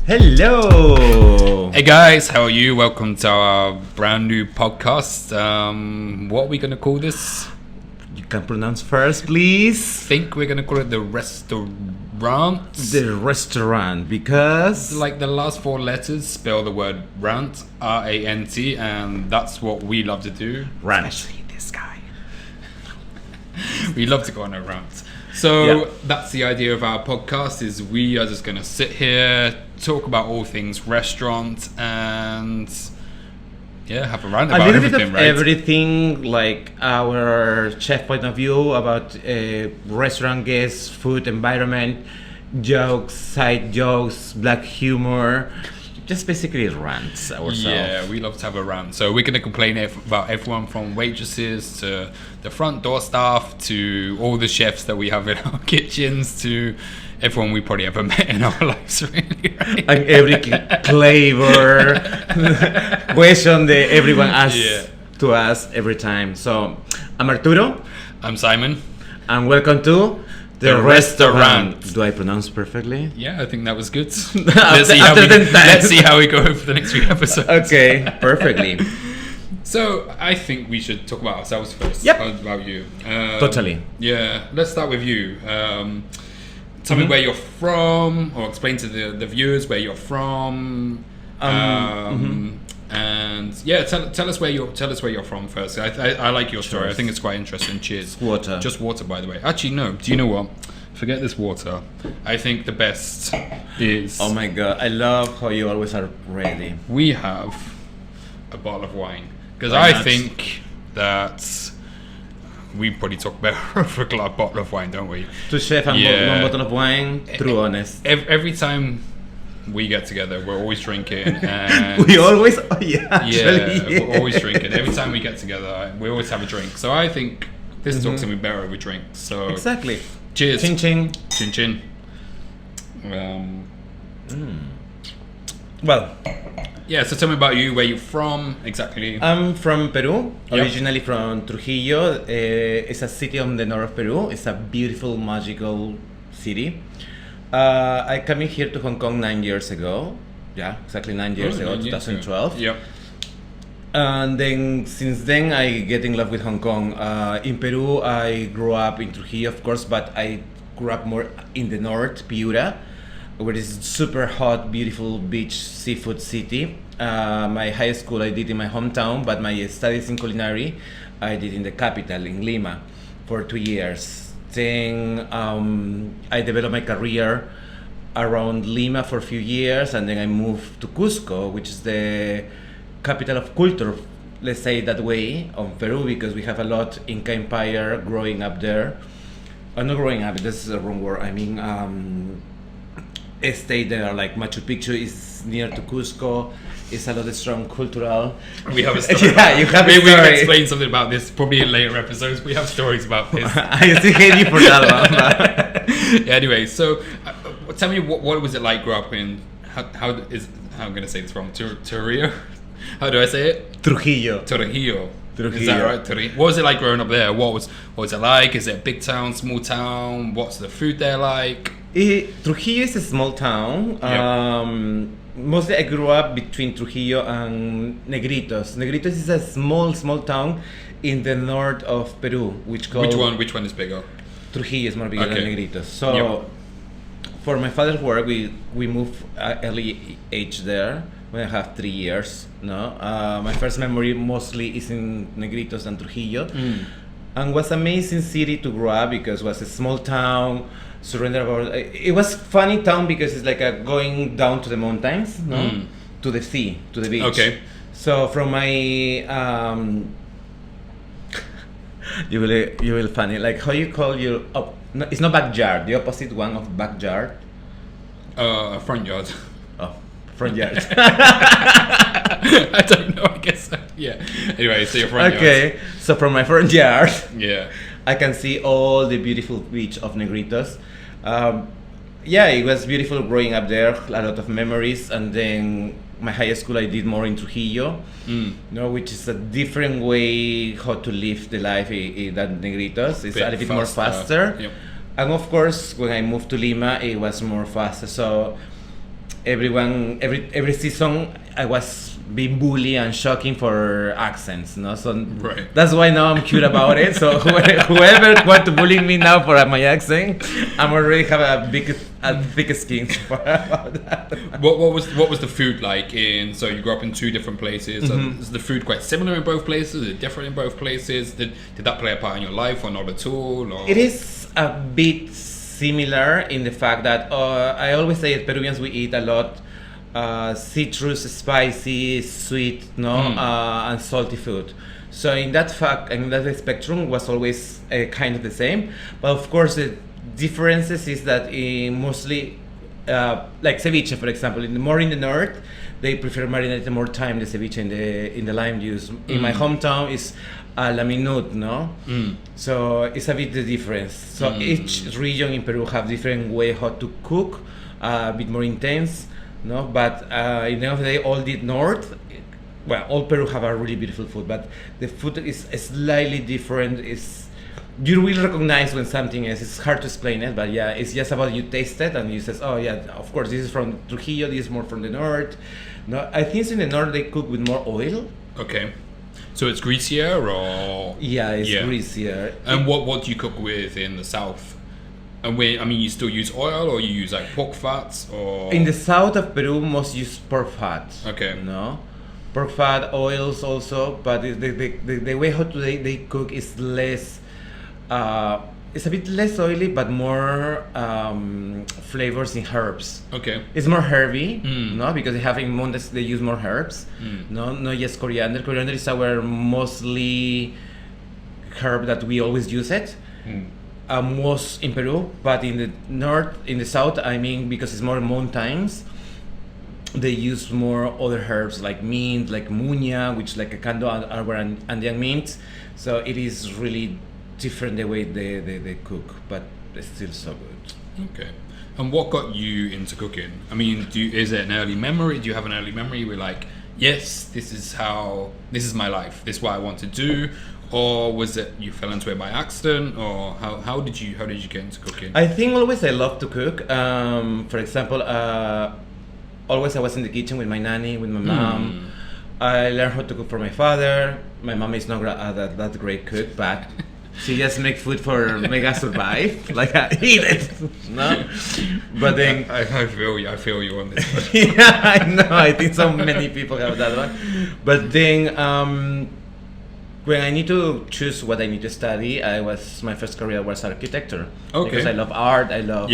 Hello! Hey guys, how are you? Welcome to our brand new podcast. What are we going to call this? You can pronounce first, please. I think we're going to call it the restaurant. The restaurant, because... Like the last four letters spell the word rant, R-A-N-T, and that's what we love to do. Rant. Especially this guy. We love to go on a rant. So that's the idea of our podcast, is we are just going to sit here, talk about all things restaurant, and have a rant about a little everything, bit of right? everything, like our chef point of view about restaurant guests, food, environment, jokes, side jokes, black humor. Just basically rants ourselves. Yeah, we love to have a rant. So we're going to complain about everyone from waitresses to the front door staff to all the chefs that we have in our kitchens to everyone we probably ever met in our lives, really, right? And every clever question that everyone asks to us every time. So, I'm Arturo. I'm Simon. And welcome to The Restaurant. Do I pronounce perfectly? Yeah, I think that was good. Let's see how we go for the next few episodes. Okay, perfectly. So I think we should talk about ourselves first. Yep. About you. Totally. Yeah, let's start with you. Tell me where you're from, or explain to the viewers where you're from. And tell us where you're from first. I like your story. I think it's quite interesting. Cheers. Water. Just water, by the way. Actually, no. Do you know what? Forget this water. I think the best is... Oh my god, I love how you always are ready. We have a bottle of wine. Because Why I not? think that we probably talk better over a bottle of wine, don't we? Two chef and one bottle of wine, true honest. Every time we get together, we're always drinking. And We always... Oh yeah, actually. we're always drinking. Every time we get together, we always have a drink. So I think this talks to me better over drinks. So Exactly. cheers. Chin chin. Chin chin. Well, Yeah, so tell me about you, where you're from, exactly. I'm from Peru, Yep. originally from Trujillo. It's a city on the north of Peru. It's a beautiful, magical city. I came in here to Hong Kong 9 years ago. Yeah, exactly 9 years ago, 2012. Yep. And then since then, I get in love with Hong Kong. In Peru, I grew up in Trujillo, of course, but I grew up more in the north, Piura, where it's super hot, beautiful beach, seafood city. My high school I did in my hometown, but my studies in culinary I did in the capital, in Lima, for 2 years. Then I developed my career around Lima for a few years, and then I moved to Cusco, which is the capital of culture, let's say that way, of Peru, because we have a lot Inca Empire growing up there. Not growing up, this is the wrong word. I mean, stay there, like Machu Picchu is near to Cusco. It's a lot of strong cultural. We have a story. Yeah, you have a We can story. explain something about this probably in later episodes. We have stories about this. I still hate you for that one. Yeah, anyway, so tell me what was it like growing up in how I'm gonna say this wrong, Trujillo? How do I say it? Trujillo. Trujillo. Trujillo. Is that right? Trujillo. What was it like growing up there? What was it like? Is it a big town, small town? What's the food there like? Trujillo is a small town. Mostly I grew up between Trujillo and Negritos. Negritos is a small town in the north of Peru, which Which one is bigger? Trujillo is more bigger than Okay. Negritos. So for my father's work, we moved at early age there when I have 3 years. No, my first memory mostly is in Negritos and Trujillo, and was amazing city to grow up because it was a small town. Surrender about it was funny town because it's like going down to the mountains, no, to the sea, to the beach. Okay. So from my you will funny, like how you call your no, it's not backyard, the opposite one of backyard. Front yard. Oh, front yard. I don't know. I guess. Yeah. Anyway, so your front yard. Okay, so from my front yard, Yeah. I can see all the beautiful beach of Negritos. Yeah, it was beautiful growing up there. A lot of memories, and then my high school I did more in Trujillo, which is a different way how to live the life than Negritos. It's a little bit more faster. Yep. And of course, when I moved to Lima, it was more faster. So every season I was being bullied and shocking for accents, no? So Right. that's why now I'm cute about it. So whoever want to bully me now for my accent, I'm already have a thick skin about that. What was the food like in? So you grew up in two different places. Is the food quite similar in both places? Is it different in both places? Did that play a part in your life or not at all? Or? It is a bit similar in the fact that I always say Peruvians we eat a lot citrus, spicy, sweet, and salty food. So in that spectrum was always kind of the same. But of course the differences is that mostly like ceviche, for example, more in the north they prefer marinate more time the ceviche in the lime juice. In my hometown is a la minute, no? So it's a bit the difference. So each region in Peru have different way how to cook, a bit more intense, no? But in the end of the day, all the north, well, all Peru have a really beautiful food, but the food is slightly different. You will recognize when something is. It's hard to explain it, but yeah, it's just about you taste it and you says, oh yeah, of course this is from Trujillo, this is more from the north. No, I think in the north they cook with more oil. Okay. So it's greasier, or yeah, it's greasier. And what do you cook with in the south? And you still use oil, or you use like pork fats, or in the south of Peru, most use pork fat. Okay. No, pork fat, oils also, but the way how they cook is less. It's a bit less oily, but more flavors in herbs. Okay. It's more herby, no, because they have in Mondes they use more herbs. No, not just coriander. Coriander is our mostly herb that we always use it. Most in Peru, but in the north, in the south, I mean, because it's more mountains, they use more other herbs like mint, like muña, which like a cando Andean mint. So it is really different the way they cook, but it's still so good. Okay. And what got you into cooking? I mean, is it an early memory? Do you have an early memory where like, yes, this is my life, this is what I want to do? Or was it you fell into it by accident, or how did you get into cooking? I think always I love to cook. For example, always I was in the kitchen with my nanny, with my mom. I learned how to cook for my father. My mom is not that great cook, but she just make food for make us survive. Like I eat it, no. But then I feel you on this one. yeah, I know. I think so many people have that one. But then when I need to choose what I need to study, my first career was architecture. Okay. Because I love art, I love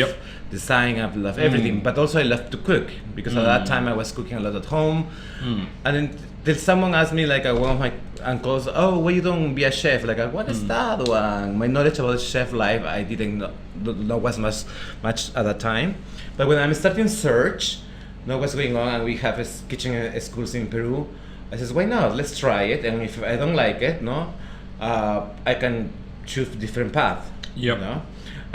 design, I love everything. But also I love to cook, because at that time I was cooking a lot at home. And then someone asked me, like one of my uncles, oh, why you don't be a chef? Like, what is that one? My knowledge about chef life, I didn't know was much at that time. But when I'm starting search, know what's going on, and we have kitchen schools in Peru, I says, why not? Let's try it. And if I don't like it, I can choose different path. Yep. You know?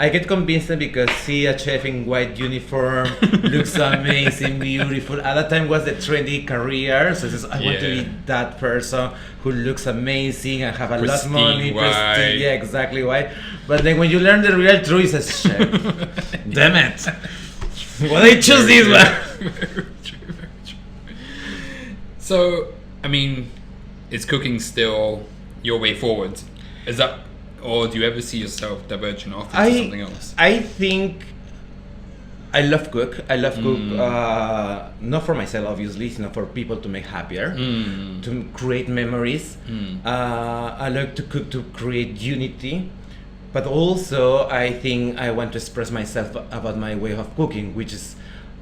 I get convinced because see a chef in white uniform looks amazing, beautiful. At that time was the trendy career, so I says, I want to be that person who looks amazing and have a lot of money. Prestige, yeah, exactly why. But then when you learn the real truth, it says, chef, damn it, well, I choose this one. Very true. So, I mean, is cooking still your way forward? Is that, or do you ever see yourself diverging off into something else? I think I love cook. I love cook, not for myself, obviously, it's not for people to make happier, to create memories. I like to cook to create unity, but also I think I want to express myself about my way of cooking, which is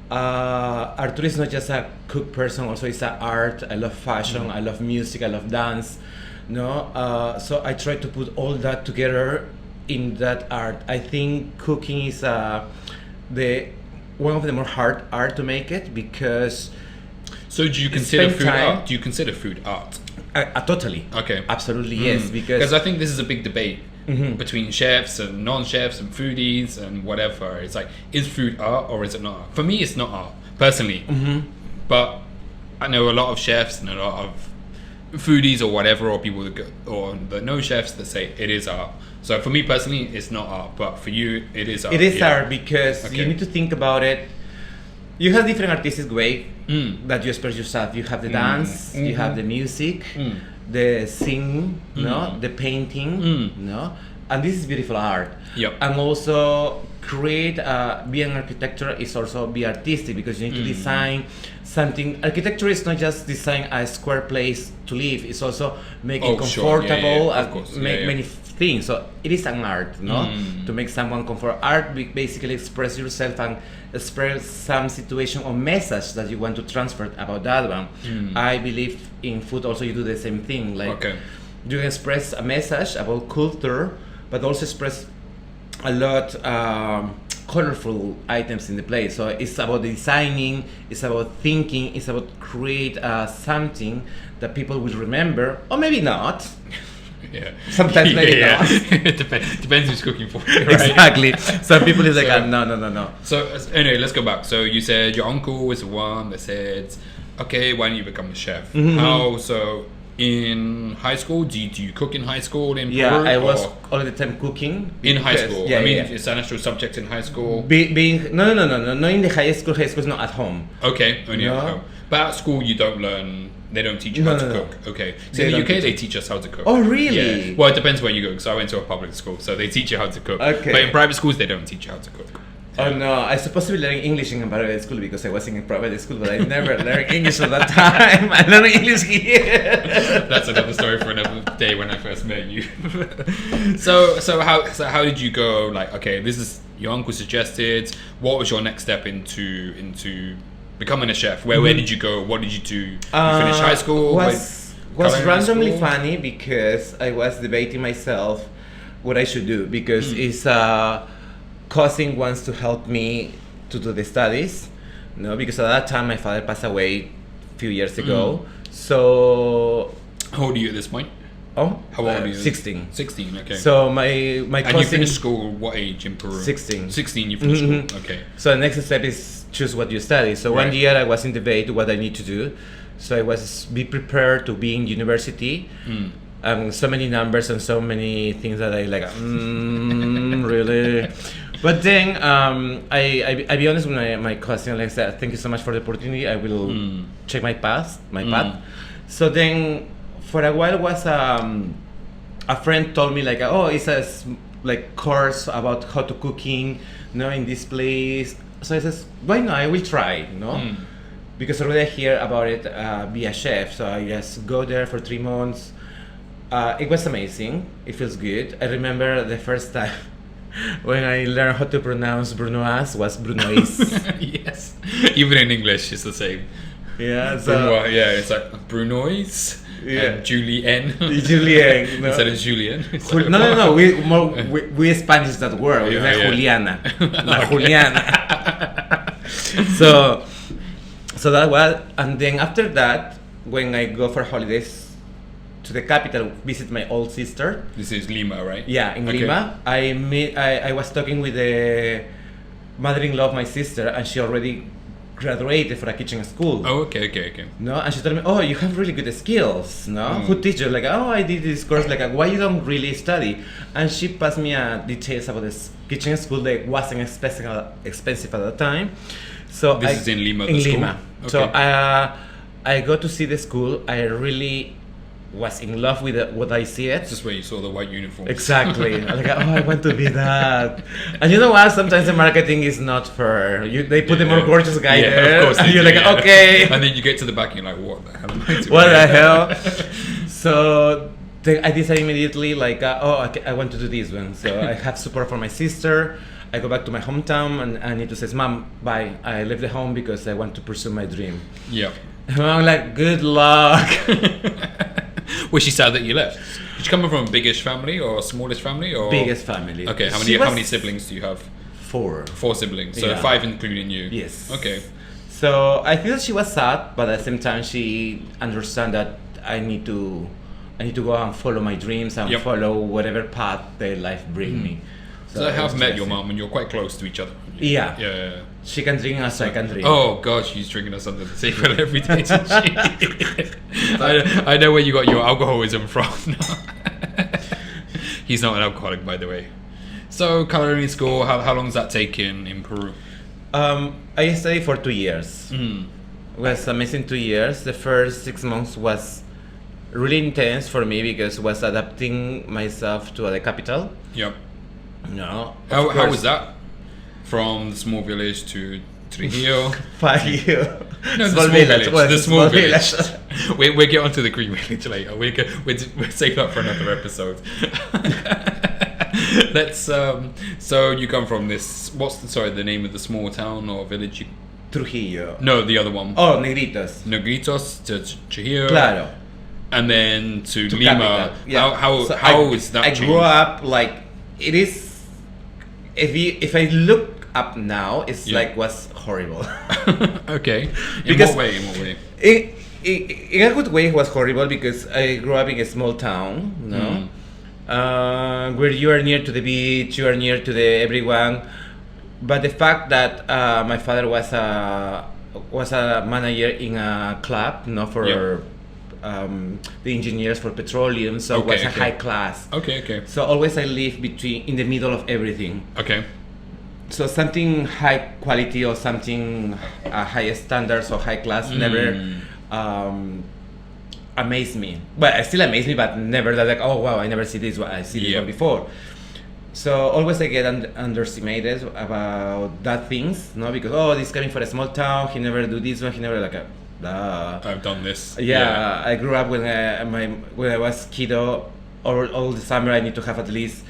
Arturo is not just a cook person, also it's an art. I love fashion, I love music, I love dance. So I try to put all that together in that art. I think cooking is one of the more hard art to make it, because. So do you consider food art? Do you consider food art? Totally. Okay. Absolutely, yes. Because I think this is a big debate between chefs and non-chefs and foodies and whatever. It's like, is food art or is it not art? For me, it's not art, personally. But I know a lot of chefs and a lot of foodies or whatever, or people that go, or the no chefs that say it is art. So for me personally, it's not art, but for you, it is art. It is art because you need to think about it. you have different artistic way Mm. that you express yourself. You have the dance, you have the music, the singing, no, the painting, no, and this is beautiful art. Yep. And also create be an architecture is also be artistic because you need to design something. Architecture is not just design a square place to live, it's also make it comfortable Of and course. make many things. So it is an art, no, to make someone comfort. Art basically express yourself and express some situation or message that you want to transfer about that one. I believe in food also you do the same thing, like you express a message about culture but also express a lot colorful items in the place. So it's about designing, it's about thinking, it's about create something that people will remember or maybe not. Yeah. Sometimes maybe not. It depends who's cooking for you, right? Exactly. Some people is like, no. So anyway, let's go back. So you said your uncle was the one that said, okay, why don't you become a chef? How so? In high school, do you cook in high school in Peru? Yeah, I was all the time cooking. In high school? Yeah, I mean, it's an actual subject in high school? Being no, not in the high school. High school is not at home. Okay, only No. at home. But at school, you don't learn, they don't teach you how to cook. Okay. So in the UK, they teach us how to cook. Oh, really? Yeah. Well, it depends where you go, because I went to a public school, so they teach you how to cook. Okay. But in private schools, they don't teach you how to cook. Oh no, I supposed to be learning English in a private school because I was in a private school, but I never learned English at that time. I learned English here. That's another story for another day when I first met you. So how did you go? Like, okay, this is your uncle suggested. What was your next step into becoming a chef? Where did you go? What did you do? You finished high school. Was culinary randomly school? funny because I was debating myself what I should do because it's cousin wants to help me to do the studies, no, because at that time my father passed away a few years ago. So How old are you at this point? how How old are you? 16. 16, okay. So my and cousin you finished school what age in Peru? 16. 16 you finished school, okay. So the next step is choose what you study. So Right. 1 year I was in debate what I need to do. So I was be prepared to be in university. So many numbers and so many things that I like. Really. But then I be honest with my cousin. Like I said, thank you so much for the opportunity. I will check my path. So then for a while was a friend told me like, oh, it's a like course about how to cooking, in this place. So I says, why not? I will try, because already I hear about it, be a chef. So I just go there for 3 months. It was amazing. It feels good. I remember the first time when I learned how to pronounce Brunoise was Brunoise. Yes. Even in English, it's the same. Yeah. So Brunoise, yeah, it's like Brunoise and Julien. Julien. No? Instead of Julien. It's like, No. We Spanish that word. Yeah, It's like yeah. Juliana. La Juliana. So that was, and then after that, when I go for holidays to the capital, visit my old sister. This is Lima, right? Yeah, in Okay. Lima. I was talking with the mother-in-law of my sister, and she already graduated for a kitchen school. Oh, okay. No, and she told me, "Oh, you have really good skills." No, who teach you? Like, "Oh, I did this course." Like, "Why you don't really study?" And she passed me details about this kitchen school that wasn't expensive at the time. So This is in Lima, the In school? Lima. Okay. So I go to see the school. I really was in love with what I see it. This is where you saw the white uniforms. Exactly. I'm like, oh, I want to be that. And you know what? Sometimes the marketing is not fair. They put the more gorgeous guy there, of course. and they you're do, like, yeah. okay, And then you get to the back and you're like, what the hell am I doing? what the hell? So then I decided immediately, like, okay, I want to do this one. So I have support from my sister. I go back to my hometown, and I need to say, Mom, bye. I left the home because I want to pursue my dream. Yeah. And I'm like, good luck. Was she sad that you left? Did you come from a biggish family or a smallish family? Or Biggest family. Okay, how She many was siblings do you have? 4. 4 siblings, so Yeah. 5 including you. Yes. Okay. So I think that she was sad, but at the same time she understand that I need to go and follow my dreams and Yep. follow whatever path the life bring me. So I it have was met your interesting. mom and you're quite close to each other. Yeah. Yeah. She can drink as I can drink. Oh gosh, she's drinking us under the table every day, isn't she? I know where you got your alcoholism from. He's not an alcoholic, by the way. So culinary school, how long has that taken in Peru? I studied for 2 years. It was amazing 2 years. The first 6 months was really intense for me because was adapting myself to the capital. Yep. No. How was that? From the small village to Trujillo? 5 years. No, Small the small village. village. Was The a small small village. village. We'll get onto the Green Village later. We'll save that for another episode. Let's. So you come from this. What's the name of the small town or village? Trujillo. No, the other one. Oh, Negritos. Negritos to Trujillo. Claro. And then to To Lima. capital. Yeah. How So is that I changed? grew up like it is. If I look up now, it's Yeah. like was horrible. Okay. In Because- what way? In what way? In a good way, it was horrible because I grew up in a small town, no, where you are near to the beach, you are near to the everyone. But the fact that my father was a manager in a club, for the engineers for petroleum, so it was a high class. Okay. So always I live in the middle of everything. Okay. So something high quality or something high standards or high class never amazed me. But it still amazed me, but never that like, oh wow, I never see this one. I see this one before. So always I get underestimated about that things, because this coming from a small town, he never do this one, he never I've done this. Yeah, I grew up when I was kiddo. All the summer I need to have at least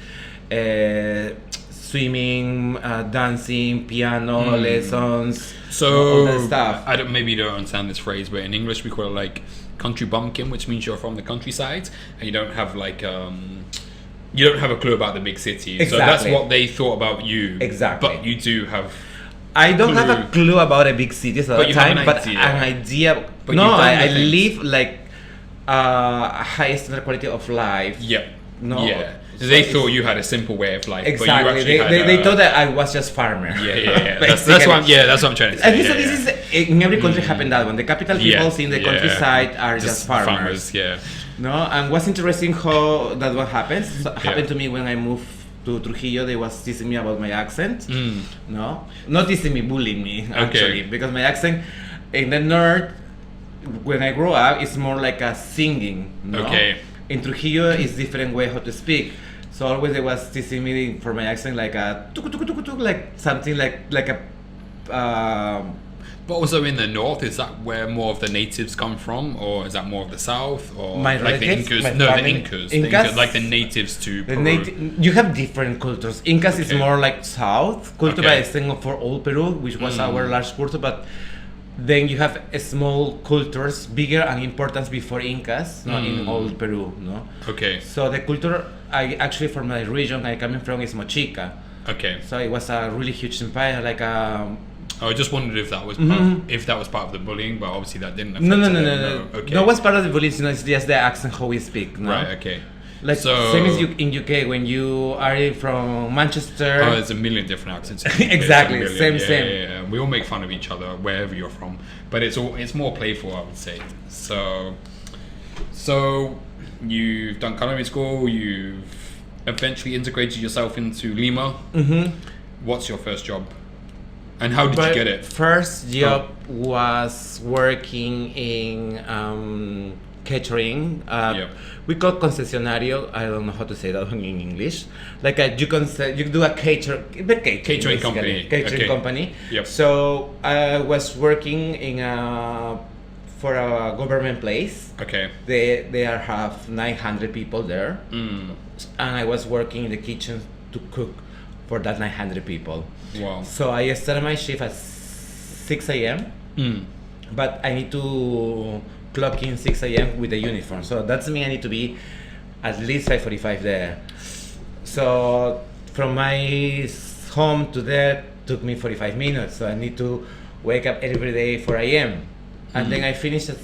swimming, dancing, piano lessons. So all that stuff. maybe you don't understand this phrase, but in English we call it like country bumpkin, which means you're from the countryside and you don't have like you don't have a clue about the big city. Exactly. So that's what they thought about you. Exactly. But you do have. I don't have a clue about a big cities at But the you have time, an but idea. an idea. But No, you've done I the things. live like a high standard quality of life. Yeah. No. Yeah. So They it's- thought you had a simple way of life. Exactly. But you actually They thought that I was just farmer. Yeah. That's Basically. that's what I'm trying to say. And Yeah, this is in every country happened that one. The capital people in the countryside are just farmers. Yeah. No, and what's interesting how that what happens. Happened to me when I moved to Trujillo. They was teasing me about my accent. No, not teasing me, bullying me actually, because my accent in the north, when I grew up, it's more like a singing. No? Okay. In Trujillo, it's different way how to speak. So always they was teasing me for my accent like a tuk tuk tuk tuk, like something like a. But also in the north, is that where more of the natives come from, or is that more of the south, or My like the relatives, Incas? my No, the family- Incas. Incas? Like the natives to The Peru. you have different cultures. Incas is Okay. more like south culture, Okay. by saying for all Peru, which was our large culture. But then you have a small cultures, bigger and important before Incas, in old Peru. No. Okay. So the culture, I actually from my region I coming from is Mochica. Okay. So it was a really huge empire, like I just wondered if that was part of the bullying, but obviously that didn't. Affect no. Okay. No, what's part of the bullying? It's just the accent how we speak. No? Right. Okay. Like So- same as in UK when you are from Manchester. Oh, there's a million different accents. in the UK. Exactly, It's a million. same. Yeah. We all make fun of each other wherever you're from, but it's more playful, I would say. So you've done culinary school. You've eventually integrated yourself into Lima. Mm-hmm. What's your first job, and how did you get it? First job was working in catering. Yep. We call concesionario. I don't know how to say that in English. Like you do a catering Catering company. Catering Okay. company. Yep. So I was working for a government place. Okay. They have 900 people there, and I was working in the kitchen to cook for that 900 people. Wow. So I started my shift at 6 a.m. But I need to clock in 6 a.m. with the uniform. So that's me. I need to be at least 5:45 there. So from my home to there took me 45 minutes. So I need to wake up every day 4 a.m. And then I finish at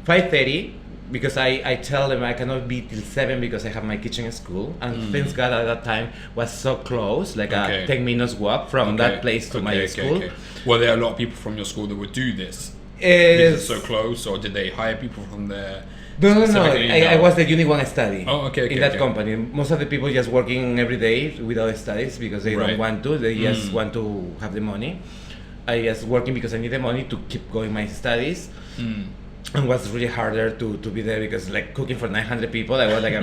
5:30 because I tell them I cannot be till 7 because I have my kitchen school. And thanks God at that time was so close, like a 10 minutes walk from that place to my school. Okay. Were there a lot of people from your school that would do this? Because it's so close, or did they hire people from there? No. Specifically, I no. was the only one studying. Oh, okay, in that okay. company, most of the people just working every day without studies because they Right. don't want to. They just want to have the money. I just working because I need the money to keep going my studies. And was really harder to be there because like cooking for 900 people, I was like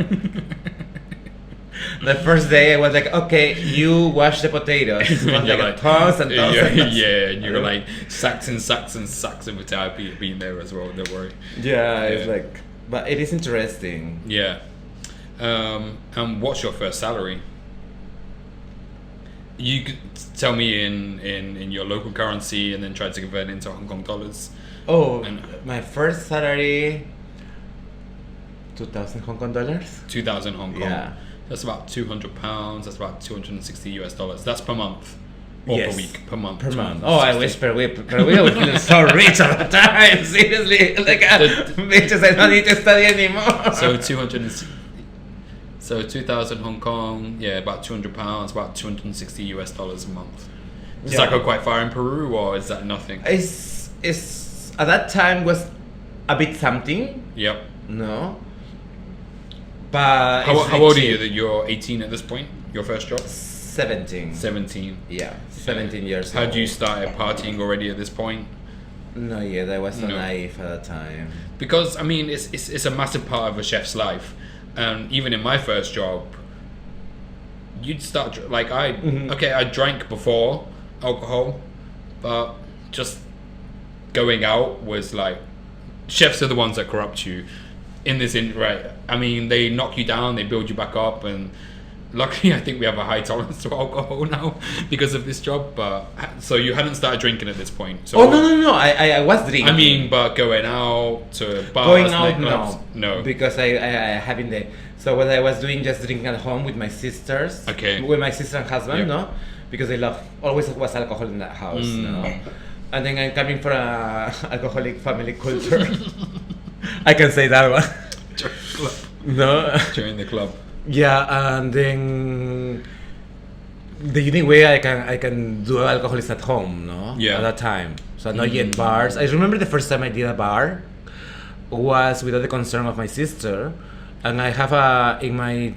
the first day I was like, okay, you wash the potatoes. It was like tons and tons and tons. Yeah, and you were like sacks and sacks and sacks of potato being there as well. Don't worry. Yeah, it's like, but it is interesting. Yeah. And what's your first salary? You could tell me in your local currency and then try to convert it into Hong Kong dollars. Oh, And- my first salary, 2,000 Hong Kong dollars. 2,000 Hong Kong. Yeah. That's about £200. That's about $260 US. That's per month. Or Yes. per week. Per month. Per month. 260. Oh, I wish per week. Per week I was feeling so rich all the time. Seriously, like bitches, I don't need to study anymore. So 2,000 Hong Kong, yeah, about £200, about $260 US a month. Does Yeah. that go quite far in Peru, or is that nothing? It's at that time was a bit something, Yep. no. But How, it's how old are cheap. you that you're 18 at this point? Your first job? 17. 17. Yeah, 17 years. Had old. you started partying already at this point? No, yeah, I was so No. naive at the time. Because I mean, it's a massive part of a chef's life, and even in my first job, you'd start like I drank before alcohol, but just going out was like, chefs are the ones that corrupt you in this right. I mean, they knock you down, they build you back up, and luckily I think we have a high tolerance to alcohol now because of this job. But so you hadn't started drinking at this point. So Oh no! I was drinking. I mean, but going out to bars, going out, nightclubs, no. because I having the. So what I was doing, just drinking at home with my sisters. Okay. With my sister and husband, Yep. no, because they love always was alcohol in that house, no. And then I'm coming from a alcoholic family culture. I can say that one. No. During the club. Yeah, and then the only way I can do alcohol is at home, no? Yeah. At that time, so not yet bars. I remember the first time I did a bar was without the concern of my sister, and I have in my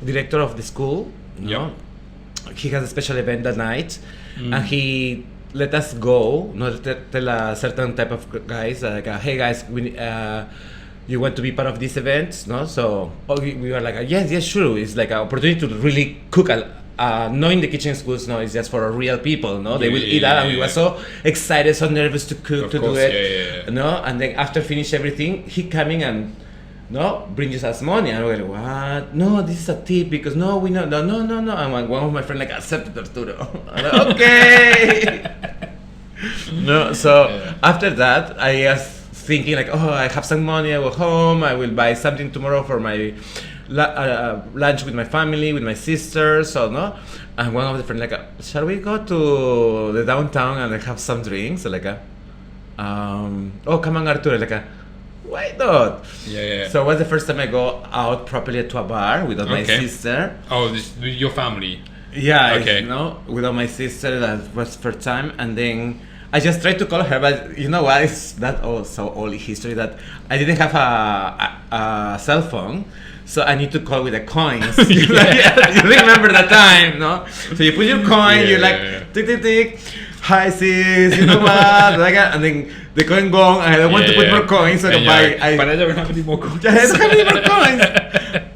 director of the school, no? He has a special event that night, and he let us go, not tell a certain type of guys like, hey guys, you want to be part of this event, no? So we were like, yes, sure. It's like an opportunity to really cook. Not in the kitchen schools, no, it's just for real people, no? They will eat that, and we were so excited, so nervous to cook, Of to course, do it, yeah. no? And then after finish everything, he coming and no, brings us money, and we're like, what? No, this is a tip because no, we know, no. And one of my friends like accepted Arturo. I'm like, okay. No, so after that, I was thinking like, oh, I have some money, I will home, I will buy something tomorrow for my lunch with my family, with my sister, so no. And one of the friends like, shall we go to the downtown and have some drinks? So like, oh, come on, Arturo, like, why not? Yeah. So it was the first time I go out properly to a bar without my Okay. sister. Oh, this your family. Yeah, Okay. without my sister, that was first time, and then I just tried to call her, but you know what? It's that also old history that I didn't have a cell phone, so I need to call with the coins. You remember that time, no? So you put your coin, you like tick tick tick. Hi sis, you know what? Like, and then the coin gone, and I don't want to put more coins, so I can buy. But I don't have any more coins. I don't have any more coins.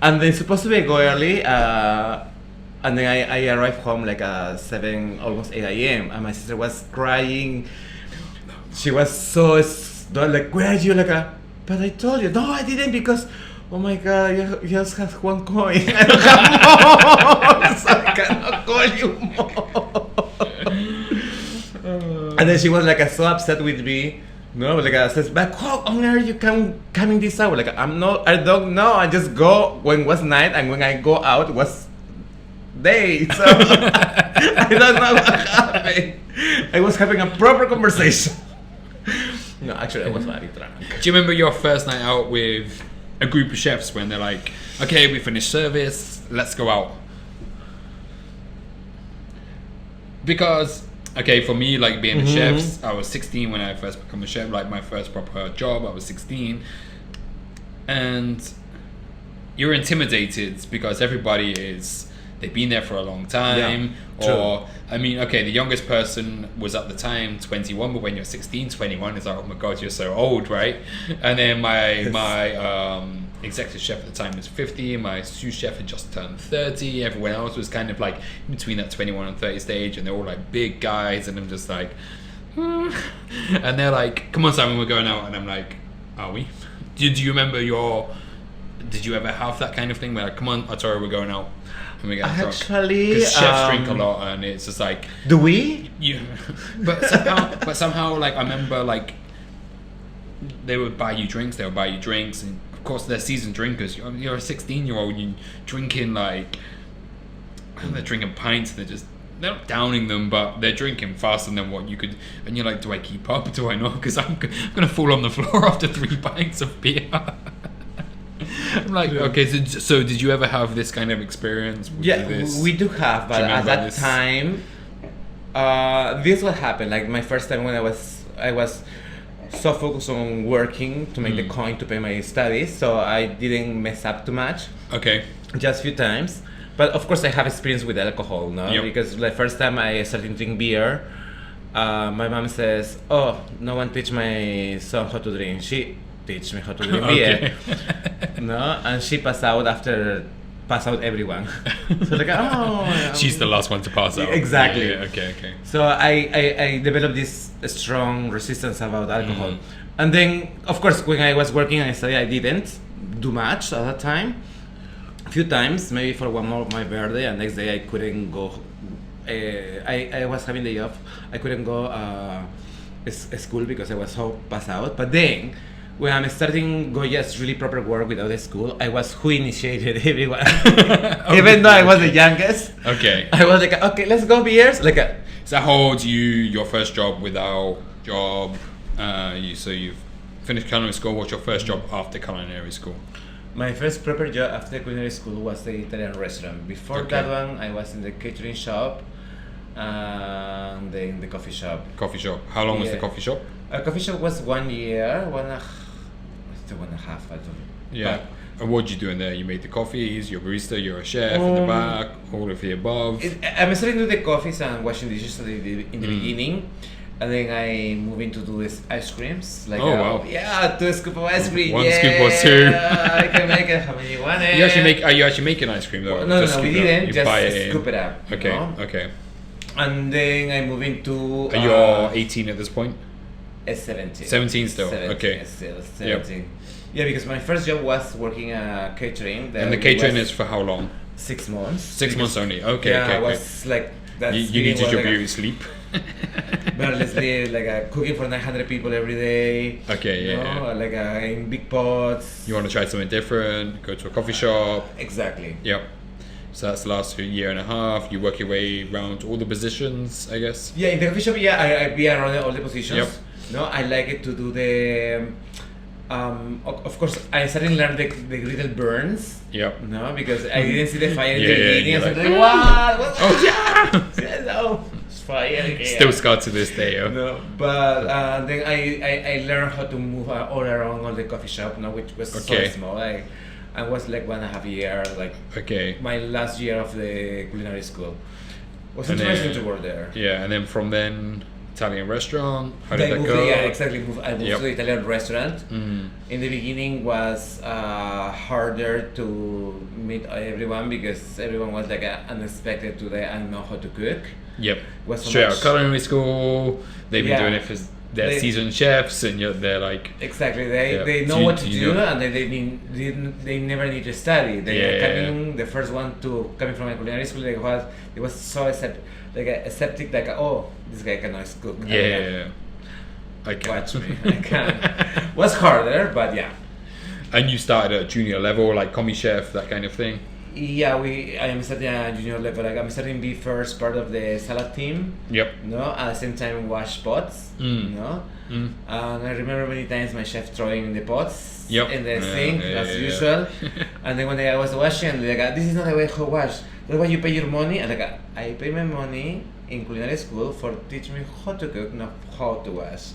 And then supposed to be go early. And then I arrived home like 7, almost 8 a.m. And my sister was crying. She was so like, where are you? Like, but I told you. No, I didn't because, oh my God, you just have one coin. I don't have more, so I cannot call you more. And then she was like so upset with me. No, like I says, but how on earth you coming this hour? Like I don't know. I just go when it was night, and when I go out it was day. So I don't know what happened. I was having a proper conversation. No, actually I was very drunk. Do you remember your first night out with a group of chefs when they're like, okay, we finished service, let's go out? Because Okay, for me, like being a chef, I was 16 when I first became a chef. Like my first proper job, I was 16, and you're intimidated because everybody they've been there for a long time. Yeah, or I mean, okay, the youngest person was at the time 21, but when you're 16, 21, it's like, oh my god, you're so old, right? And then my executive chef at the time was 50, my sous chef had just turned 30, everyone else was kind of like between that 21 and 30 stage, and they're all like big guys, and I'm just like, and they're like, come on Simon, we're going out, and I'm like, are we? Do you remember did you ever have that kind of thing where like, come on Arturo, we're going out and we get drunk? Actually, because chefs drink a lot, and it's just like, do we? yeah, but somehow like I remember like they would buy you drinks, and of course they're seasoned drinkers. You're a 16-year-old, you're drinking like, they're drinking pints, they're not downing them, but they're drinking faster than what you could, and you're like, do I keep up, do I not, because I'm gonna fall on the floor after 3 pints of beer. I'm like, okay, so did you ever have this kind of experience? Yeah, we do have, but at that time, this what happened. Like my first time when I was so focused on working to make the coin to pay my studies, so I didn't mess up too much. Okay. Just a few times, but of course I have experience with alcohol, no? Yep. Because the first time I started drinking beer, my mom says, "Oh, no one teach my son how to drink. She teach me how to drink beer." No, and she pass out everyone. So like, oh, she's the last one to pass out. Exactly. Yeah, okay. So I developed this strong resistance about alcohol, and then of course when I was working and I studied, I didn't do much at that time. A few times, maybe for one more of my birthday, and next day I couldn't go. I was having the day off. I couldn't go school because I was so passed out. But then, when I'm starting go just really proper work without the school, I was who initiated everyone. Even though I was the youngest. Okay. I was like, okay, let's go beers. Like, so how old are you? Your first job without job? So you've finished culinary school. What's your first job after culinary school? my first proper job after culinary school was the Italian restaurant. Before that one, I was in the catering shop and then the coffee shop. Coffee shop. How long was the coffee shop? Coffee shop was 1 year, 1.5. I don't know. Yeah. And what did you do in there? You made the coffees, you're a barista, you're a chef in the back, all of the above. I'm starting to do the coffees and washing dishes in the beginning. And then I move into do this ice creams. Like, wow. Yeah, 2 scoops of ice cream. One scoop or two. I can make it how many you want it. Are you actually making ice cream though? No, we didn't. Just scoop it up. Okay, you know? okay. And then I move into... Are you 18 at this point? 17. 17 still, 17, okay. Still 17. Yep. Yeah, because my first job was working catering. And the catering is for how long? 6 months. 6 months only. Okay, yeah, okay. I was like... You needed your beauty sleep. Barely sleep, like cooking for 900 people every day. Okay, yeah. Like in big pots. You want to try something different, go to a coffee shop. Exactly. Yep. So that's the last year and a half. You work your way around all the positions, I guess. Yeah, in the coffee shop, I be around all the positions. Yep. No, I like it to do the. Of course, I started to learn the griddle burns. Yep. No, because I didn't see the fire in the beginning. I was like, what? Oh yeah. No, it's fire. Yeah. Still scarred to this day. Yeah. No, but then I learned how to move all around all the coffee shop. No, which was so small. I was like 1.5 years. Like my last year of the culinary school. It was interesting to work there. Yeah, and then from then. Italian restaurant. How did that go? Yeah, exactly. I moved to the Italian restaurant. Mm. In the beginning, was harder to meet everyone because everyone was like unexpected today. I know how to cook. Yep. Was so straight out of culinary school. They've been doing it for they're seasoned chefs, and they're like exactly. They know what to do, and they never need to study. They coming the first one to coming from a culinary school. It was so aseptic, like this guy cannot cook. Yeah. I can. Watch me. I can. Was harder, but yeah. And you started at junior level, like commis chef, that kind of thing. Yeah, I am starting at junior level. Like I'm starting to be first part of the salad team. Yep. No, at the same time wash pots. No. And I remember many times my chef throwing the pots in the sink as usual. And then one day I was washing, like this is not the way to wash. That's why you pay your money. And like I pay my money in culinary school for teaching me how to cook, not how to wash.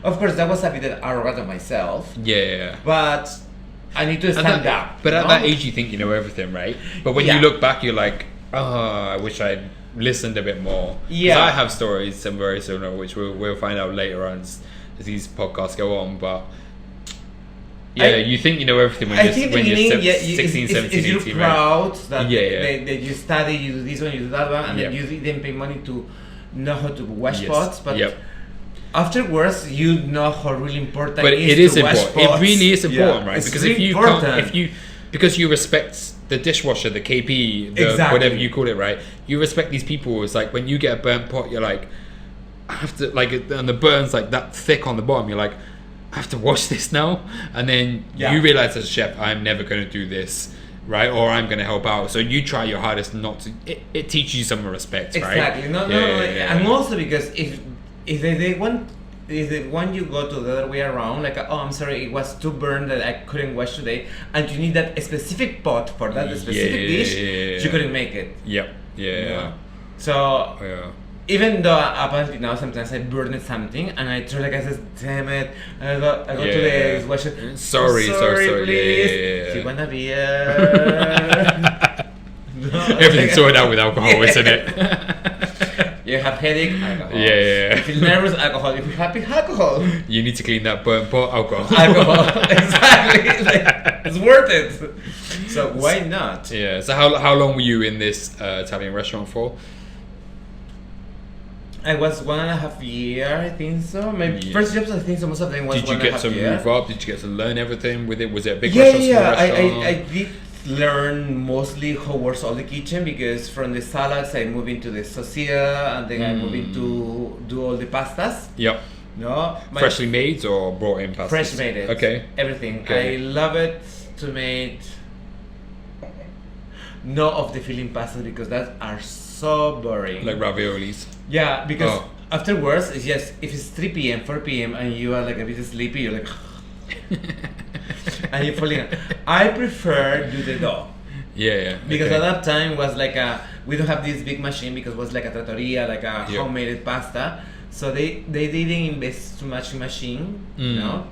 Of course, that was a bit arrogant of myself. Yeah. But I need to stand up. But at that age, you think you know everything, right? But when you look back, you're like, oh, I wish I'd listened a bit more. 'Cause Yeah. I have stories, some very similar, which we'll find out later on as these podcasts go on. But yeah, you think you know everything when you're 16, 17, you're 18, proud that, Yeah. that you study, you do this one, you do that one, and then you didn't pay money to know how to wash pots, but afterwards you know how really important But it is to wash important. pots. It really is important, right? It's Because really if you important. can't, because you respect the dishwasher, the KP, whatever you call it, right? You respect these people. It's like when you get a burnt pot, you're like, I have to, like, and the burn's like that thick on the bottom. You're like, I have to wash this now, and then you realize as a chef, I'm never going to do this, right? Or I'm going to help out. So you try your hardest not to. It teaches you some respect, right? Exactly. No. And also because if they want. Is the one you go to the other way around, like, oh, I'm sorry, it was too burned that I couldn't wash today, and you need that specific pot for that specific dish, you couldn't make it. Yeah. So, even though up until now, sometimes I burned something, and I try, like, I said, damn it, and I go to the dishwasher. Sorry, please. Do you want a beer? Everything's sorted out with alcohol, isn't it? You have headache, alcohol. Yeah. You feel nervous, alcohol. If you're happy, alcohol. You need to clean that burnt pot, alcohol. Exactly. Like, it's worth it. So why not? Yeah. So how long were you in this Italian restaurant for? I was 1.5 years, I think so. My first jobs, I think so. Most of them was 1.5 years. Did you get to move up? Did you get to learn everything with it? Was it a big restaurant? Restaurant? I did learn mostly how works all the kitchen, because from the salads I moved into the saucia, and then I moved into do all the pastas. Yep. No, freshly made or brought in pastas? Fresh made it. Okay. Everything. Okay. I love it to make no of the filling pastas, because that are so boring. Like raviolis. Yeah, because afterwards it's just, if it's 3 p.m., 4 p.m. and you are like a bit sleepy, you're like and you're falling out. I prefer do the dough. Yeah. Because at that time was like we don't have this big machine, because it was like a trattoria, like a homemade pasta. So they didn't invest too much in machine, you know.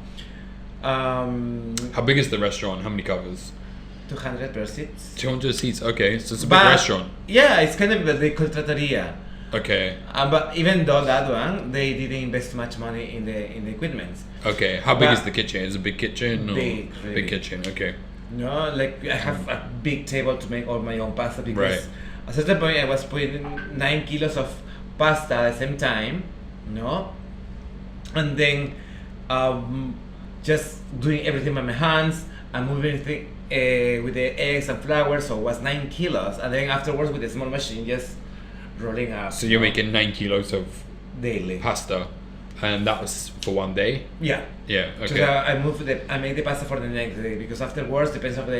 How big is the restaurant? How many covers? 200 per seats. 200 seats. Okay, so it's a big restaurant. Yeah, it's kind of, they call trattoria. Okay. But even though that one, they didn't invest much money in the equipment. Okay. How big is the kitchen? Is it a big kitchen? Or big, really big kitchen. Okay. No, like I have a big table to make all my own pasta, because at a certain point I was putting 9 kilos of pasta at the same time, no, and then just doing everything by my hands and moving everything with the eggs and flour, so it was 9 kilos, and then afterwards with a small machine just rolling up. So you're making 9 kilos of daily pasta, and that was for one day? Yeah. Okay. So I make the pasta for the next day, because afterwards, depends on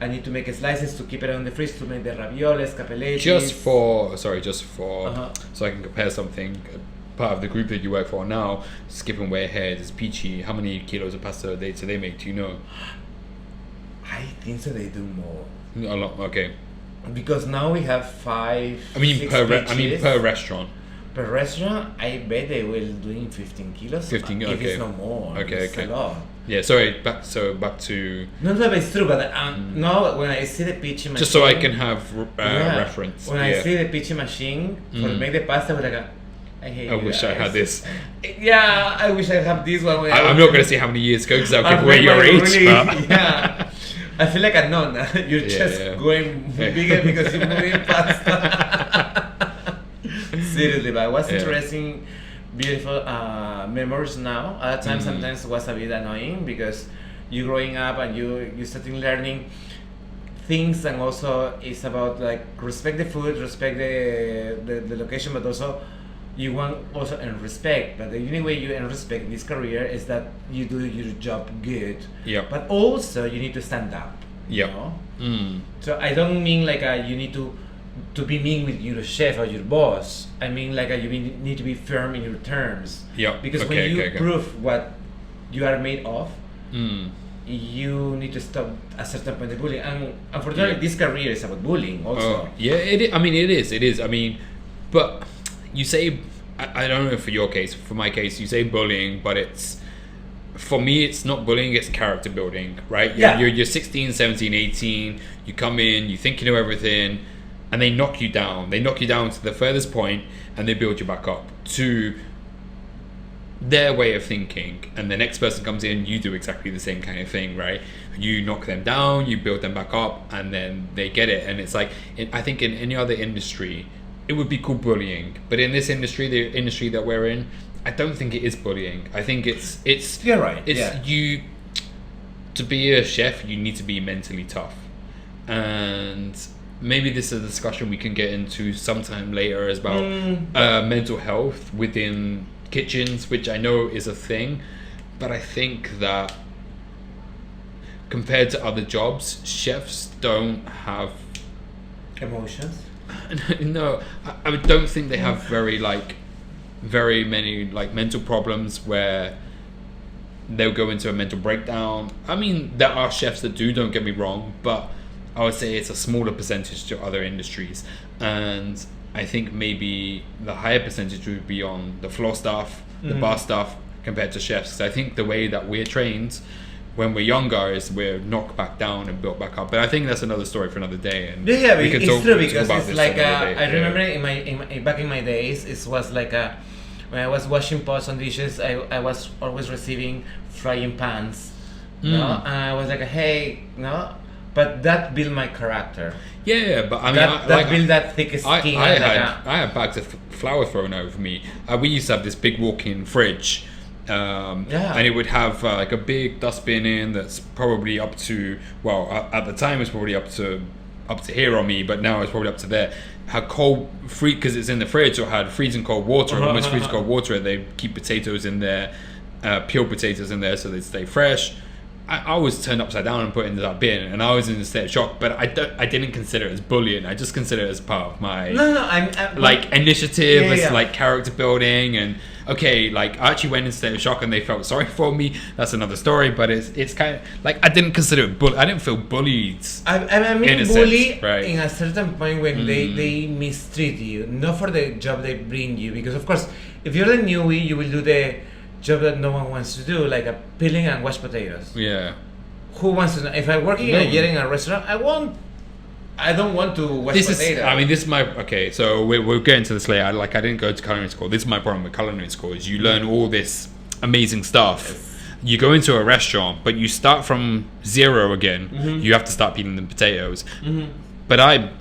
I need to make slices to keep it on the fridge to make the ravioles, capelletti. Just for so I can compare something. Part of the group that you work for now, skipping way ahead, is Peachy. How many kilos of pasta a day do they make? Do you know? I think so. They do more. A lot. Okay. Because now we have 5. I mean per restaurant. Per restaurant, I bet they will doing 15 kilos. 15. If Okay. it's no more. Okay. It's a lot. Yeah. Sorry. Back to. No, it's true. But no, when I see the Peachy machine. Just so I can have reference. When I see the Peachy machine for make the pasta, I'm like, I wish I had this. Yeah, I wish I had this one. I'm not going to say how many years ago, because I'll give away your age. Really, yeah. I feel like a nun. You're just going bigger because you're moving pasta. Seriously, but it was interesting, beautiful memories now. At that time, sometimes it was a bit annoying, because you're growing up and you're starting learning things, and also it's about like respect the food, respect the location, but also you want also earn respect. But the only way you earn respect in this career is that you do your job good. Yeah. But also you need to stand up. Yeah. You know? So I don't mean like you need to be mean with your chef or your boss. I mean like you need to be firm in your terms. Yeah. Because when you prove what you are made of, you need to stop a certain point of bullying. And unfortunately, this career is about bullying also. Yeah, it is. I mean, it is. I mean, but you say, I don't know for your case, for my case, you say bullying, but it's, for me, it's not bullying, it's character building, right? You're 16, 17, 18, you come in, you think you know everything, and they knock you down. They knock you down to the furthest point, and they build you back up to their way of thinking. And the next person comes in, you do exactly the same kind of thing, right? You knock them down, you build them back up, and then they get it. And it's like, I think in any other industry, it would be called bullying. But in this industry, the industry that we're in, I don't think it is bullying. I think it's you're right. It's you, to be a chef, you need to be mentally tough. And maybe this is a discussion we can get into sometime later as about mental health within kitchens, which I know is a thing. But I think that compared to other jobs, chefs don't have emotions. No, I don't think they have very many like mental problems where they'll go into a mental breakdown. I mean, there are chefs that do, don't get me wrong, but I would say it's a smaller percentage to other industries. And I think maybe the higher percentage would be on the floor staff, the bar staff, compared to chefs. Because I think the way that we're trained when we're younger is we're knocked back down and built back up. But I think that's another story for another day. And yeah, it's true, because it's like I remember in my back in my days, it was like when I was washing pots and dishes, I was always receiving frying pans, and I was like, hey, no. But that built my character. Yeah, but I mean, that built that thick skin. I had bags of flour thrown over me. We used to have this big walk-in fridge, and it would have like a big dustbin in that's probably up to, well, at the time it was probably up to here on me, but now it's probably up to there. Had cold free, because it's in the fridge, or had freezing cold water, almost freezing cold water. They keep potatoes in there, peeled potatoes in there, so they stay fresh. I was turned upside down and put into that bin, and I was in a state of shock. But I didn't consider it as bullying. I just consider it as part of my like initiative, as like character building. And okay, like I actually went in a state of shock, and they felt sorry for me. That's another story. But it's kind of like I didn't consider it I didn't feel bullied. I mean, bully sense, right? In a certain point when they mistreat you, not for the job they bring you, because of course, if you're the newbie, you will do the job that no one wants to do, like peeling and wash potatoes. Yeah. Who wants to know? If I'm working a year in a restaurant, I don't want to wash potatoes. This is my, okay, so we'll get into this later. I didn't go to culinary school. This is my problem with culinary school, is you learn all this amazing stuff. Yes. You go into a restaurant, but you start from zero again. You have to start peeling the potatoes. But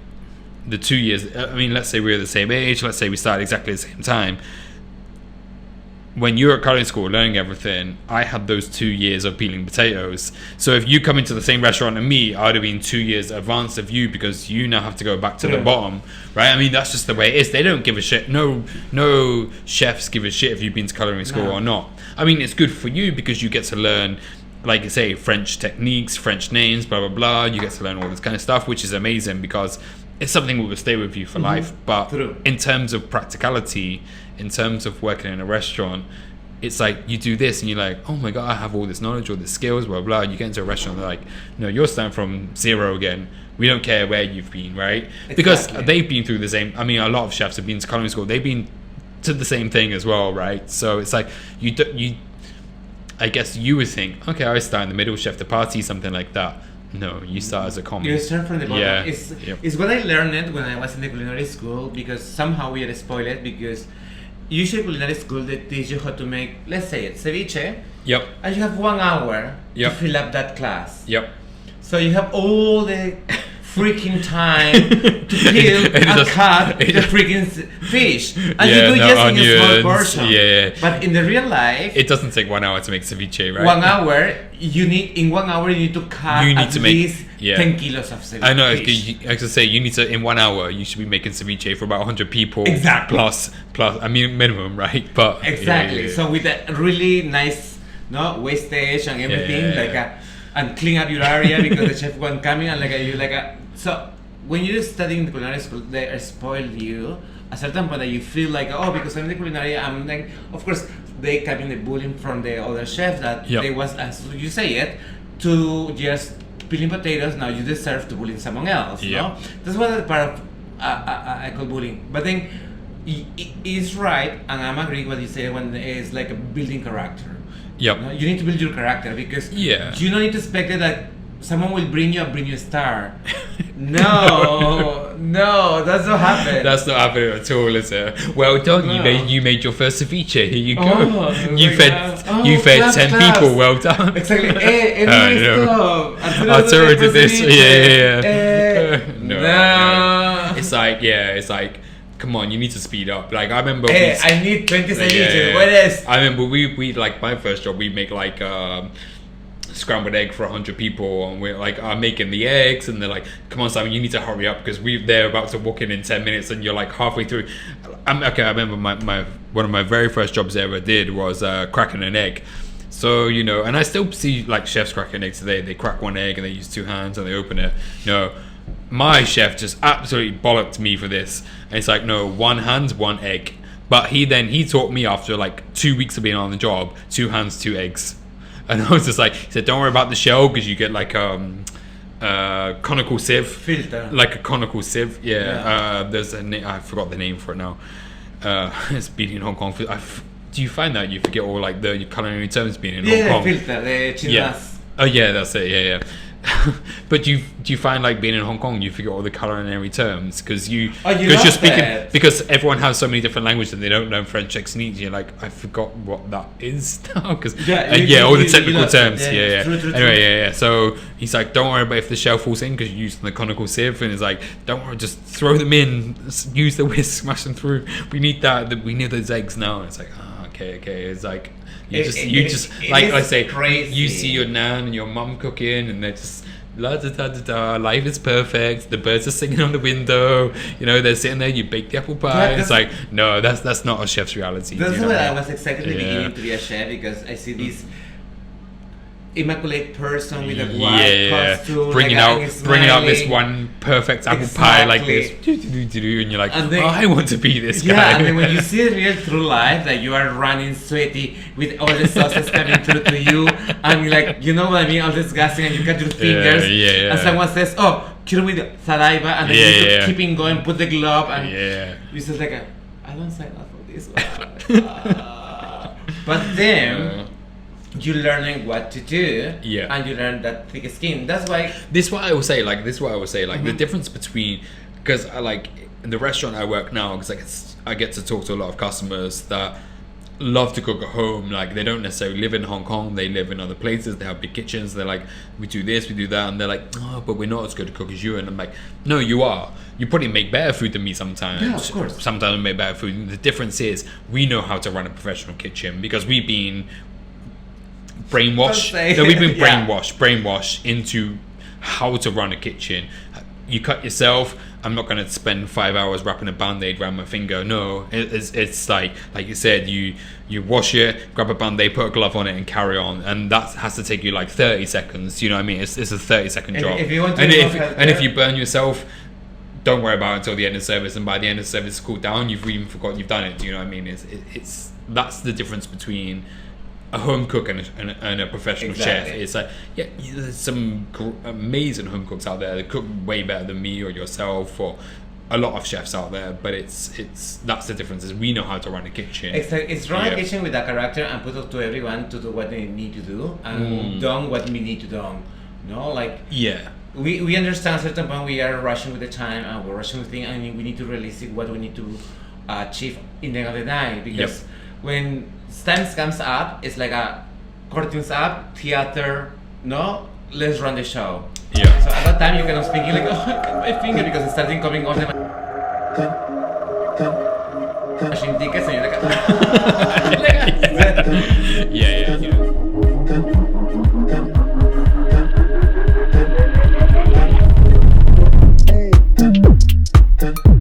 the 2 years, I mean, let's say we were the same age, let's say we started exactly at the same time. When you're at culinary school learning everything, I had those 2 years of peeling potatoes. So if you come into the same restaurant as me, I would have been 2 years advanced of you, because you now have to go back to the bottom, right? I mean, that's just the way it is. They don't give a shit. No chefs give a shit if you've been to culinary school or not. I mean, it's good for you because you get to learn, like I say, French techniques, French names, blah, blah, blah. You get to learn all this kind of stuff, which is amazing because it's something that will stay with you for life. But in terms of practicality, in terms of working in a restaurant, it's like you do this and you're like, oh my god, I have all this knowledge, all these skills, blah blah. You get into a restaurant, they're like, no, you're starting from zero again. We don't care where you've been, right? Exactly. Because they've been through the same. I mean, a lot of chefs have been to culinary school. They've been to the same thing as well, right? So it's like you. I guess you would think, okay, I start in the middle, chef de partie, something like that. No, you start as a common. You start from the bottom. Yeah. It's what I learned when I was in the culinary school, because somehow we are spoiled, because usually culinary school, they teach you how to make, let's say it, ceviche. Yep. And you have 1 hour to fill up that class. Yep. So you have all the freaking time to peel and cut the freaking fish. And you do just in a small portion. Yeah. But in the real life, it doesn't take 1 hour to make ceviche, right? 1 hour, you need to cut at least 10 kilos of ceviche. I know, I could say, you need to, in 1 hour, you should be making ceviche for about 100 people. Exactly. Plus, I mean, minimum, right? But exactly. So with a really nice wastage and everything, and clean up your area because the chef won't come in, and so when you're studying the culinary school, they spoil you at a certain point that you feel like, oh, because I'm the culinary, I'm like, of course they come in the bullying from the other chef that they was, as you say it, 2 years peeling potatoes, now you deserve to bully someone else. No? That's what part of I call bullying. But then It's right, and I'm agreeing what you say when it's like a building character. Yep. You know, you need to build your character because Yeah. you don't need to expect that like someone will bring you a star. No, that's not happening. That's not happening at all, is it? Well done, No. you made your first ceviche. Here you go. Oh, you my fed God. Oh, you fed claps, 10 claps. people. Well done. Exactly. Anyway, no. stop. Arturo did this. Yeah. No. It's like, come on, you need to speed up. Like I remember. I need 20 ceviches. Yeah. What is? I remember we like my first job. We make like scrambled egg for 100 people, and we're like making the eggs, and they're like, "Come on, Simon, you need to hurry up because they're about to walk in 10 minutes, and you're like halfway through." I remember my one of my very first jobs I ever did was cracking an egg. So and I still see like chefs cracking eggs today. They crack one egg and they use two hands and they open it. My chef just absolutely bollocked me for this, and it's like, no, one hand, one egg. But he taught me after like 2 weeks of being on the job, two hands, two eggs. And I was just like, he said, don't worry about the shell because you get like conical sieve. Filter. Like a conical sieve, yeah. There's a name, I forgot the name for it now. It's been in Hong Kong. Do you find that you forget all like the culinary terms being in Hong Kong? Filter, the chinas. Yeah. Oh yeah, that's it. Yeah. But do you find like being in Hong Kong you forget all the culinary terms because you're speaking because everyone has so many different languages and they don't know French techniques. You're like, I forgot what that is now because all the technical terms. True. Anyway, yeah. So he's like, don't worry about if the shell falls in because you're using the conical sieve, and it's like, don't worry, just throw them in, use the whisk, smash them through. We need we need those eggs now. And it's like, okay. It's like. You just like I say, crazy. You see your nan and your mum cooking, and they're just la da da da da. Life is perfect. The birds are singing on the window. They're sitting there. You bake the apple pie. It's like, no, that's not a chef's reality. That's what I was excited in the beginning to be a chef because I see this immaculate person with a white costume, bringing out this one perfect apple pie like this, and you're like, I want to be this guy. Yeah, and then when you see it real through life, that you are running sweaty with all the sauces coming through to you, and you're like, you know what I mean, all disgusting, and you cut your fingers, and someone says, "Oh, cure with saliva," and then you keep keeping going, put the glove, and you just like, I don't sign up for this one. But then. You're learning what to do, and you learn that thick skin. That's why. This is what I will say. The difference between, because I like in the restaurant I work now, because I get to talk to a lot of customers that love to cook at home. Like they don't necessarily live in Hong Kong. They live in other places. They have big kitchens. They're like, we do this, we do that, and they're like, oh, but we're not as good to cook as you. And I'm like, no, you are. You probably make better food than me sometimes. Yeah, of course. Sometimes we make better food. And the difference is we know how to run a professional kitchen because we've been brainwashed into how to run a kitchen. You cut yourself. I'm not going to spend 5 hours wrapping a band-aid around my finger. No, it's like you said, you wash it, grab a band-aid, put a glove on it, and carry on. And that has to take you like 30 seconds. You know what I mean? It's a 30-second job. If you want to if you burn yourself, don't worry about it until the end of the service. And by the end of the service, it's cooled down. You've even forgotten you've done it. Do you know what I mean? That's the difference between a home cook and a professional chef. It's like, there's some amazing home cooks out there that cook way better than me or yourself or a lot of chefs out there, but it's that's the difference, is we know how to run a kitchen. It's run a kitchen with a character and put it to everyone to do what they need to do and done what we need to do. We understand at a certain point we are rushing with the time and we're rushing with things, and we need to release what we need to achieve in the end of the night, because when time comes up, it's like a curtains up, theater, let's run the show. So at that time you cannot speak, you're like, my finger, because it's starting coming off the machine tickets, and you're like,